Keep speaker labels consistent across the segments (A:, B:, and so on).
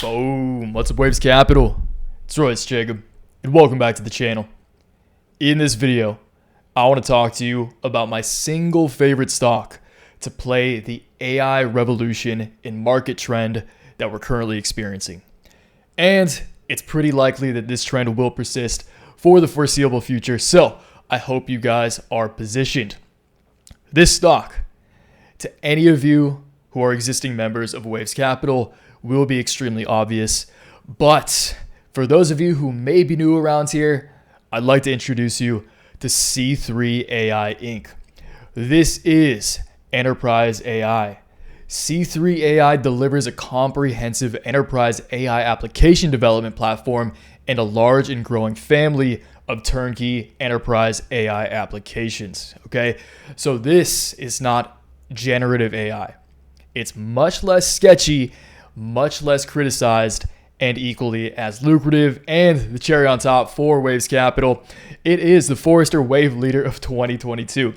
A: Boom. What's up, Waves Capital? It's Royce Jacob, and welcome back to the channel. In this video, I want to talk to you about my single favorite stock to play the AI revolution in market trend that we're currently experiencing. And it's pretty likely that this trend will persist for the foreseeable future, so I hope you guys are positioned. This stock, to any of you who are existing members of Waves Capital, will be extremely obvious. But for those of you who may be new around here, I'd like to introduce you to C3 AI Inc. This is enterprise AI. C3 AI delivers a comprehensive enterprise AI application development platform and a large and growing family of turnkey enterprise AI applications. Okay, so this is not generative AI. It's much less sketchy, much less criticized, and equally as lucrative. And the cherry on top for Waves Capital, it is the Forrester Wave Leader of 2022.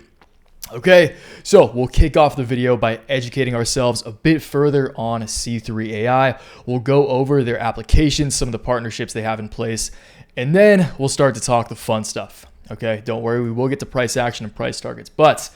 A: Okay, so we'll kick off the video by educating ourselves a bit further on C3 AI. We'll go over their applications, some of the partnerships they have in place, and then we'll start to talk the fun stuff. Okay, don't worry, we will get to price action and price targets. But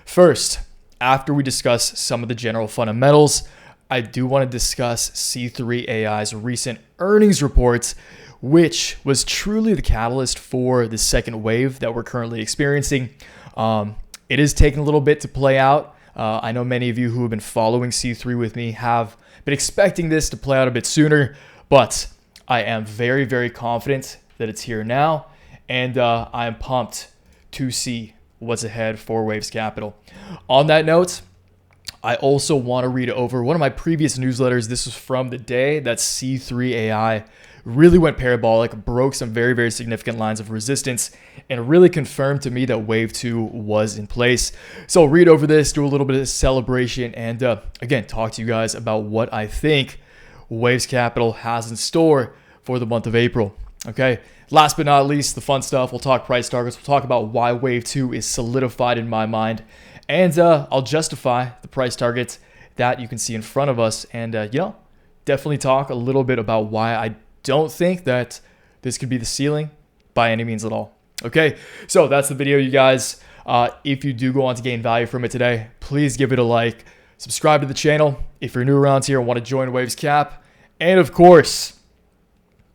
A: first, after we discuss some of the general fundamentals, I do want to discuss C3 AI's recent earnings reports, which was truly the catalyst for the second wave that we're currently experiencing. It is taking a little bit to play out. I know many of you who have been following C3 with me have been expecting this to play out a bit sooner, but I am very, very confident that it's here now, and I am pumped to see what's ahead for Waves Capital. On that note, I also want to read over one of my previous newsletters. This was from the day that C3 AI really went parabolic, broke some very, very significant lines of resistance, and really confirmed to me that Wave 2 was in place. So I'll read over this, do a little bit of celebration, and again, talk to you guys about what I think Waves Capital has in store for the month of April. Okay, last but not least, the fun stuff. We'll talk price targets. We'll talk about why Wave 2 is solidified in my mind. And I'll justify the price targets that you can see in front of us. And, definitely talk a little bit about why I don't think that this could be the ceiling by any means at all. Okay, so that's the video, you guys. If you do go on to gain value from it today, please give it a like. Subscribe to the channel if you're new around here and want to join Waves Cap. And, of course,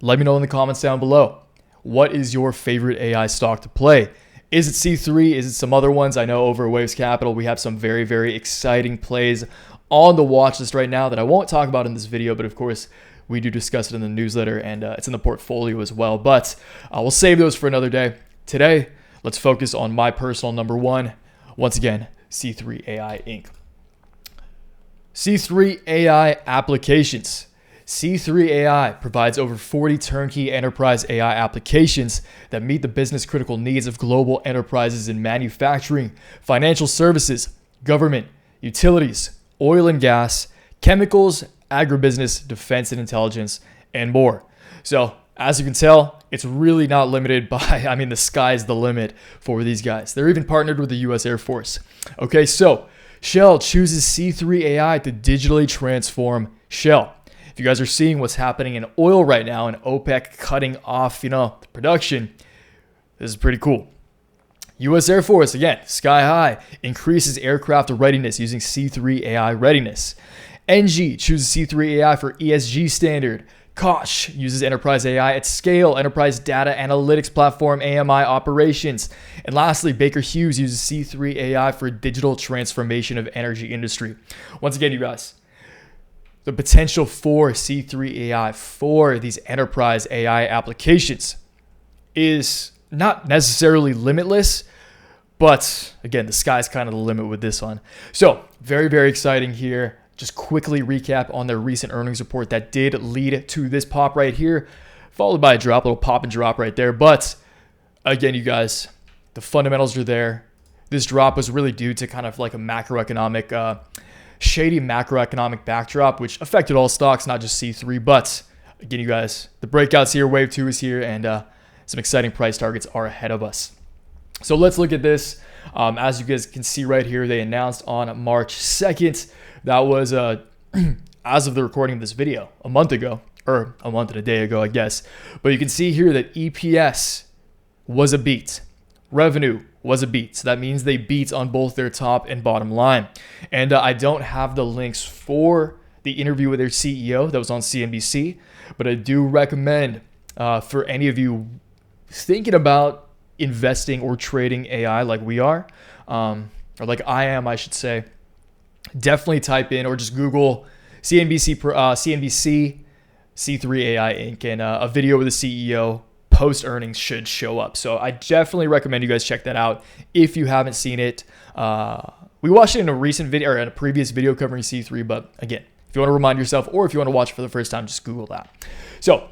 A: let me know in the comments down below. What is your favorite AI stock to play? Is it C3? Is it some other ones? I know over at Waves Capital, we have some very, very exciting plays on the watch list right now that I won't talk about in this video, but of course, we do discuss it in the newsletter, and it's in the portfolio as well. But we'll save those for another day. Today, let's focus on my personal number one. Once again, C3 AI Inc. C3 AI applications. C3 AI provides over 40 turnkey enterprise AI applications that meet the business critical needs of global enterprises in manufacturing, financial services, government, utilities, oil and gas, chemicals, agribusiness, defense and intelligence, and more. So as you can tell, it's really not limited by, the sky's the limit for these guys. They're even partnered with the US Air Force. Okay, so Shell chooses C3 AI to digitally transform Shell. If you guys are seeing what's happening in oil right now and OPEC cutting off, the production, this is pretty cool. U.S. Air Force, again, sky high, increases aircraft readiness using C3 AI readiness. NG chooses C3 AI for ESG standard. Koch uses enterprise AI at scale, enterprise data analytics platform, AMI operations. And lastly, Baker Hughes uses C3 AI for digital transformation of energy industry. Once again, you guys, the potential for C3 AI for these enterprise AI applications is not necessarily limitless, but again, the sky's kind of the limit with this one. So very, very exciting here. Just quickly recap on their recent earnings report that did lead to this pop right here, followed by a drop, a little pop and drop right there. But again, you guys, the fundamentals are there. This drop was really due to kind of like a macroeconomic, shady macroeconomic backdrop, which affected all stocks, not just C3. But again, you guys, the breakout's here, wave 2 is here, and some exciting price targets are ahead of us. So let's look at this. As you guys can see right here, they announced on March 2nd. That was, as of the recording of this video, a month ago. or a month and a day ago, I guess. But you can see here that EPS was a beat. Revenue was a beat. So that means they beat on both their top and bottom line. And I don't have the links for the interview with their CEO that was on CNBC, but I do recommend for any of you thinking about investing or trading AI like we are, or like I am, I should say, definitely type in or just Google CNBC C3 AI Inc. and a video with the CEO post earnings should show up. So I definitely recommend you guys check that out if you haven't seen it. We watched it in a recent video or in a previous video covering C3, but again, if you want to remind yourself or if you want to watch it for the first time, just Google that. So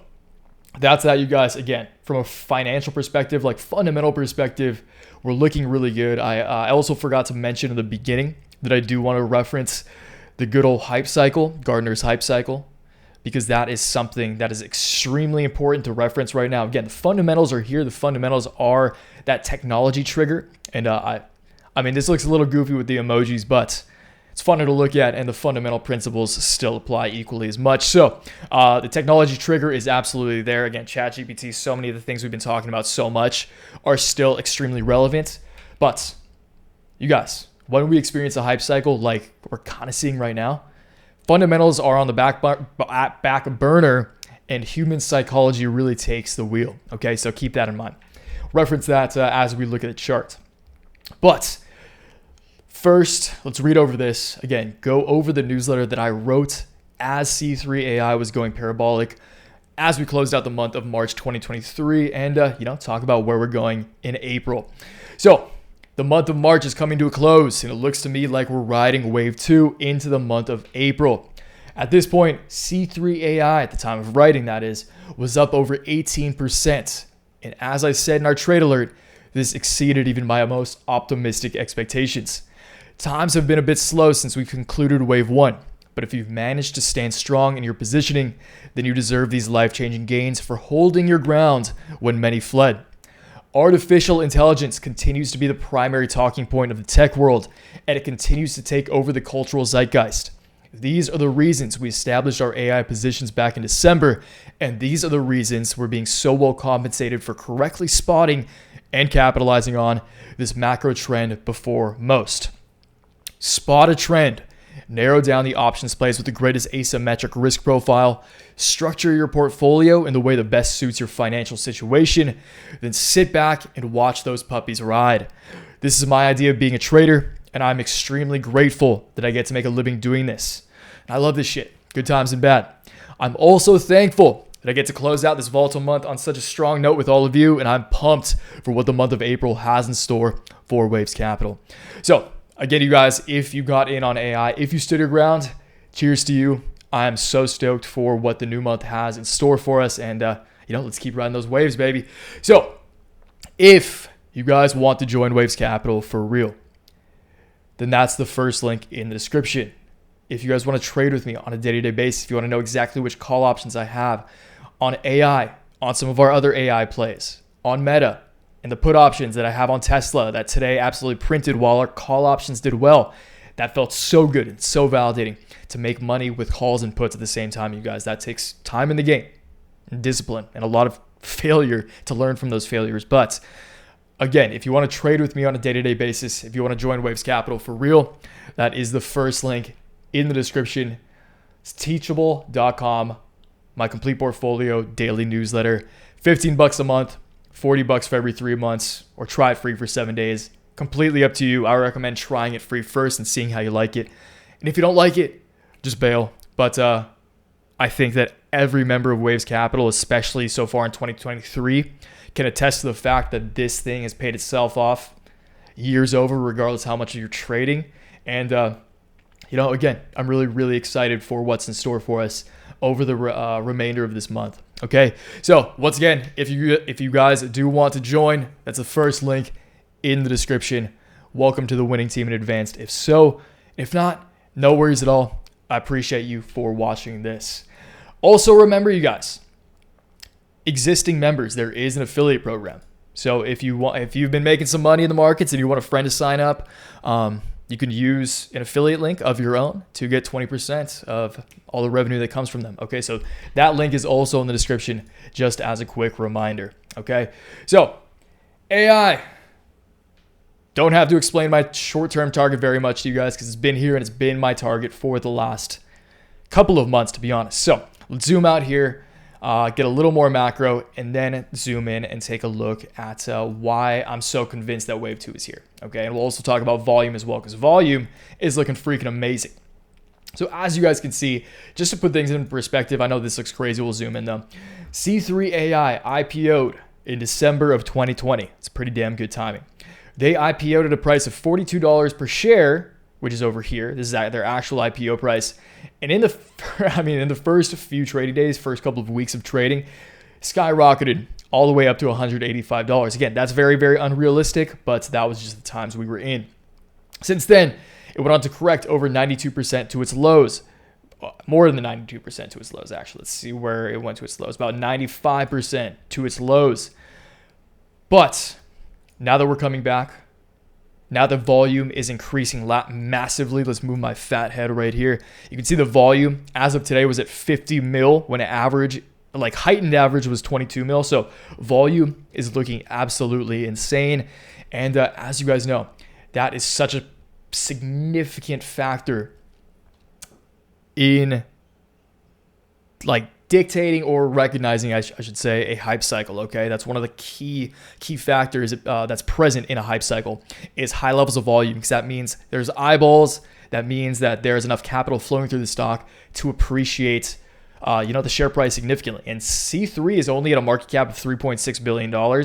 A: that's that, you guys. Again, from a financial perspective, like fundamental perspective, we're looking really good. I also forgot to mention in the beginning that I do want to reference the good old hype cycle, Gardner's hype cycle, because that is something that is extremely important to reference right now. Again, the fundamentals are here. The fundamentals are that technology trigger. And I mean, this looks a little goofy with the emojis, but it's funner to look at, and the fundamental principles still apply equally as much. So the technology trigger is absolutely there. Again, ChatGPT, so many of the things we've been talking about so much are still extremely relevant. But you guys, when we experience a hype cycle like we're kind of seeing right now, fundamentals are on the back burner, and human psychology really takes the wheel. Okay, so keep that in mind. Reference that as we look at the chart. But first, let's read over this. Again, go over the newsletter that I wrote as C3 AI was going parabolic as we closed out the month of March 2023 and, talk about where we're going in April. So the month of March is coming to a close, and it looks to me like we're riding wave 2 into the month of April. At this point, C3 AI, at the time of writing that is, was up over 18%. And as I said in our trade alert, this exceeded even my most optimistic expectations. Times have been a bit slow since we concluded wave 1, but if you've managed to stand strong in your positioning, then you deserve these life-changing gains for holding your ground when many fled. Artificial intelligence continues to be the primary talking point of the tech world, and it continues to take over the cultural zeitgeist. These are the reasons we established our AI positions back in December, and these are the reasons we're being so well compensated for correctly spotting and capitalizing on this macro trend before most. Spot a trend, narrow down the options plays with the greatest asymmetric risk profile, structure your portfolio in the way that best suits your financial situation, then sit back and watch those puppies ride. This is my idea of being a trader, and I'm extremely grateful that I get to make a living doing this. And I love this shit, good times and bad. I'm also thankful that I get to close out this volatile month on such a strong note with all of you, and I'm pumped for what the month of April has in store for Waves Capital. So again, you guys, if you got in on AI, if you stood your ground, cheers to you. I am so stoked for what the new month has in store for us, and let's keep riding those waves, baby. So if you guys want to join Waves Capital for real, then that's the first link in the description. If you guys want to trade with me on a day-to-day basis, if you want to know exactly which call options I have on AI, on some of our other AI plays, on Meta, and the put options that I have on Tesla that today absolutely printed while our call options did well. That felt so good and so validating to make money with calls and puts at the same time, you guys. That takes time in the game and discipline and a lot of failure to learn from those failures. But again, if you want to trade with me on a day-to-day basis, if you want to join Waves Capital for real, that is the first link in the description. It's teachable.com, my complete portfolio daily newsletter, $15 a month, $40 for every 3 months, or try it free for 7 days. Completely up to you. I recommend trying it free first and seeing how you like it. And if you don't like it, just bail. But I think that every member of Waves Capital, especially so far in 2023, can attest to the fact that this thing has paid itself off years over, regardless how much you're trading. And again, I'm really, really excited for what's in store for us over the remainder of this month. Okay, so once again, if you guys do want to join, that's the first link in the description. Welcome to the winning team in advance. If so, if not, no worries at all. I appreciate you for watching this. Also, remember, you guys, existing members, there is an affiliate program. So if you've been making some money in the markets and you want a friend to sign up, you can use an affiliate link of your own to get 20% of all the revenue that comes from them. Okay, so that link is also in the description, just as a quick reminder. Okay, so AI. Don't have to explain my short-term target very much to you guys because it's been here and it's been my target for the last couple of months, to be honest. So let's zoom out here, get a little more macro, and then zoom in and take a look at why I'm so convinced that wave 2 is here. Okay, and we'll also talk about volume as well because volume is looking freaking amazing. So as you guys can see, just to put things in perspective, I know this looks crazy. We'll zoom in though. C3 AI IPO'd in December of 2020. It's pretty damn good timing. They IPO'd at a price of $42 per share, which is over here. This is their actual IPO price. And in the first few trading days, first couple of weeks of trading, skyrocketed all the way up to $185. Again, that's very, very unrealistic, but that was just the times we were in. Since then, it went on to correct over 92% to its lows. More than 92% to its lows, actually. Let's see where it went to its lows. About 95% to its lows. But now that we're coming back, now the volume is increasing massively. Let's move my fat head right here. You can see the volume as of today was at 50 mil when heightened average was 22 mil. So volume is looking absolutely insane. And as you guys know, that is such a significant factor in dictating or recognizing, I should say, a hype cycle. Okay, that's one of the key factors that's present in a hype cycle is high levels of volume, because that means there's eyeballs. That means that there's enough capital flowing through the stock to appreciate, the share price significantly. And C3 is only at a market cap of $3.6 billion,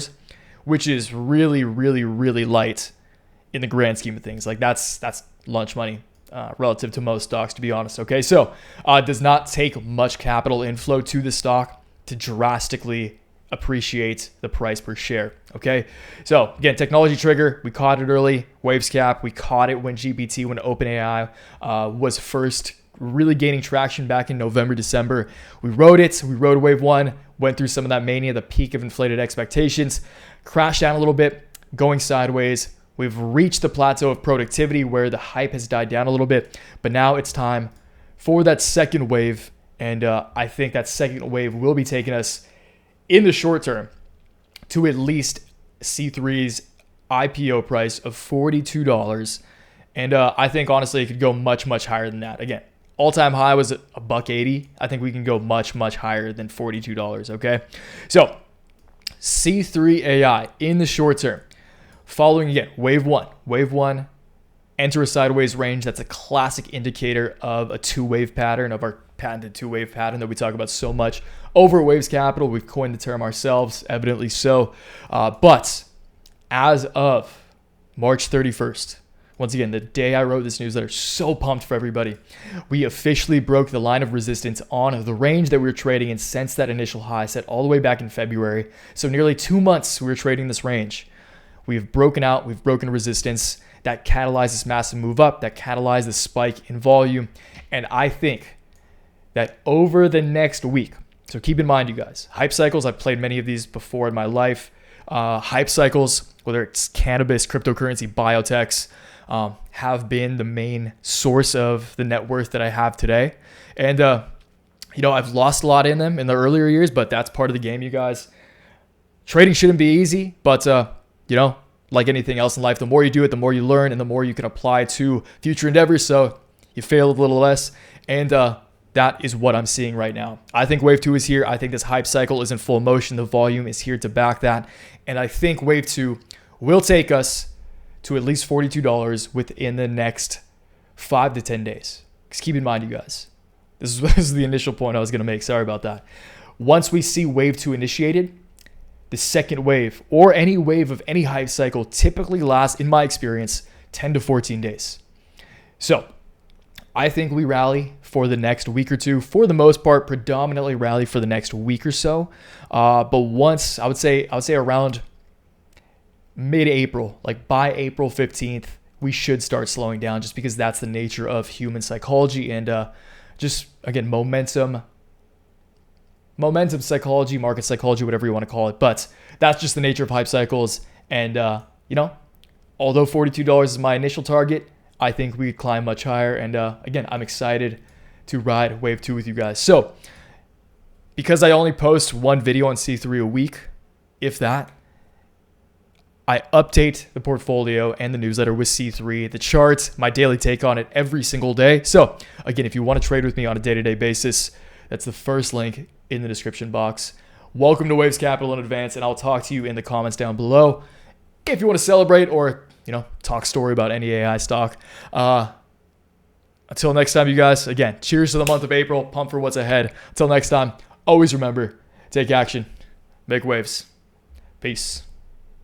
A: which is really, really, really light in the grand scheme of things. Like that's lunch money. Relative to most stocks, to be honest. Okay, so it does not take much capital inflow to the stock to drastically appreciate the price per share. Okay, so again, technology trigger, we caught it early. Waves cap, we caught it when openai was first really gaining traction back in November, December. We rode it. We rode wave 1, went through some of that mania, the peak of inflated expectations, crashed down a little bit, going sideways. We've reached the plateau of productivity where the hype has died down a little bit, but now it's time for that second wave. And I think that second wave will be taking us in the short term to at least C3's IPO price of $42. And I think honestly, it could go much, much higher than that. Again, all-time high was $1.80. I think we can go much, much higher than $42. Okay. So C3 AI in the short term. Following again, wave one, enter a sideways range. That's a classic indicator of a two-wave pattern, of our patented two-wave pattern that we talk about so much over at Waves Capital. We've coined the term ourselves, evidently so. But as of March 31st, once again, the day I wrote this newsletter, so pumped for everybody, we officially broke the line of resistance on the range that we were trading in since that initial high set all the way back in February. So nearly 2 months we were trading this range. We've broken out, we've broken resistance. That catalyzed this massive move up, that catalyzed the spike in volume. And I think that over the next week, so keep in mind, you guys, hype cycles, I've played many of these before in my life. Hype cycles, whether it's cannabis, cryptocurrency, biotechs, have been the main source of the net worth that I have today. And, I've lost a lot in them in the earlier years, but that's part of the game, you guys. Trading shouldn't be easy, but like anything else in life, the more you do it, the more you learn and the more you can apply to future endeavors. So you fail a little less. And that is what I'm seeing right now. I think wave 2 is here. I think this hype cycle is in full motion. The volume is here to back that. And I think wave 2 will take us to at least $42 within the next 5 to 10 days. Because keep in mind, you guys, this is the initial point I was going to make. Sorry about that. Once we see wave 2 initiated, the second wave or any wave of any hype cycle typically lasts, in my experience, 10 to 14 days. So I think we rally for the next week or two. For the most part, predominantly rally for the next week or so. But once, I would say around mid-April, like by April 15th, we should start slowing down just because that's the nature of human psychology and just, again, momentum psychology, market psychology, whatever you want to call it. But that's just the nature of hype cycles. And, although $42 is my initial target, I think we could climb much higher. And again, I'm excited to ride wave 2 with you guys. So because I only post one video on C3 a week, if that, I update the portfolio and the newsletter with C3, the charts, my daily take on it every single day. So again, if you want to trade with me on a day-to-day basis, that's the first link in the description box. Welcome to Waves Capital in advance, and I'll talk to you in the comments down below. If you want to celebrate or, talk story about any AI stock. Until next time, you guys, again, cheers to the month of April. Pump for what's ahead. Until next time, always remember, take action, make waves. Peace.